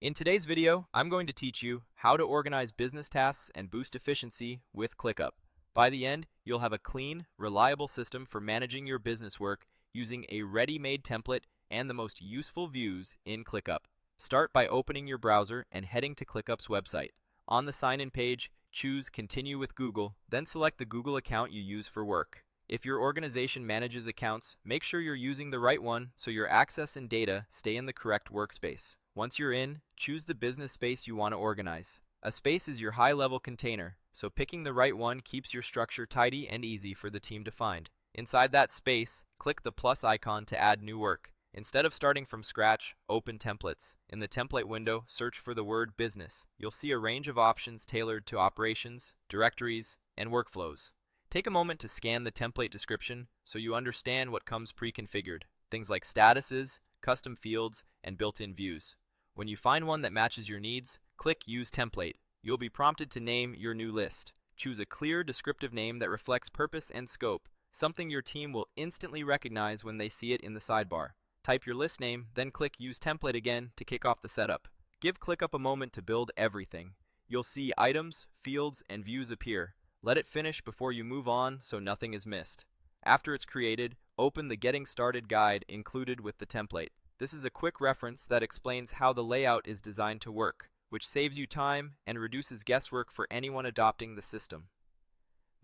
In today's video, I'm going to teach you how to organize business tasks and boost efficiency with ClickUp. By the end, you'll have a clean, reliable system for managing your business work using a ready-made template and the most useful views in ClickUp. Start by opening your browser and heading to ClickUp's website. On the sign-in page, choose Continue with Google, then select the Google account you use for work. If your organization manages accounts, make sure you're using the right one so your access and data stay in the correct workspace. Once you're in, choose the business space you want to organize. A space is your high-level container, so picking the right one keeps your structure tidy and easy for the team to find. Inside that space, click the plus icon to add new work. Instead of starting from scratch, open Templates. In the template window, search for the word Business. You'll see a range of options tailored to operations, directories, and workflows. Take a moment to scan the template description so you understand what comes pre-configured, things like statuses, custom fields, and built-in views. When you find one that matches your needs, click Use Template. You'll be prompted to name your new list. Choose a clear, descriptive name that reflects purpose and scope, something your team will instantly recognize when they see it in the sidebar. Type your list name, then click Use Template again to kick off the setup. Give ClickUp a moment to build everything. You'll see items, fields, and views appear. Let it finish before you move on so nothing is missed. After it's created, open the Getting Started guide included with the template. This is a quick reference that explains how the layout is designed to work, which saves you time and reduces guesswork for anyone adopting the system.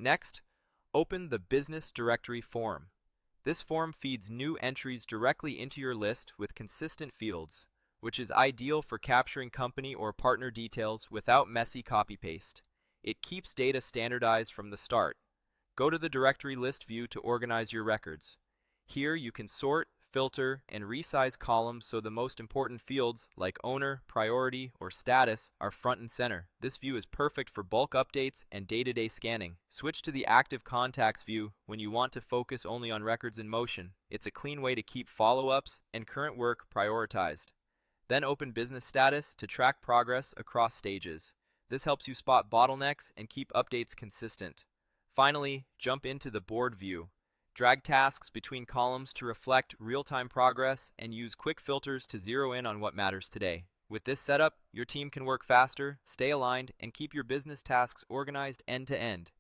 Next, open the Business Directory form. This form feeds new entries directly into your list with consistent fields, which is ideal for capturing company or partner details without messy copy-paste. It keeps data standardized from the start. Go to the directory list view to organize your records. Here you can sort, filter, and resize columns so the most important fields like owner, priority, or status are front and center. This view is perfect for bulk updates and day-to-day scanning. Switch to the active contacts view when you want to focus only on records in motion. It's a clean way to keep follow-ups and current work prioritized. Then open business status to track progress across stages. This helps you spot bottlenecks and keep updates consistent. Finally, jump into the board view. Drag tasks between columns to reflect real-time progress and use quick filters to zero in on what matters today. With this setup, your team can work faster, stay aligned, and keep your business tasks organized end to end.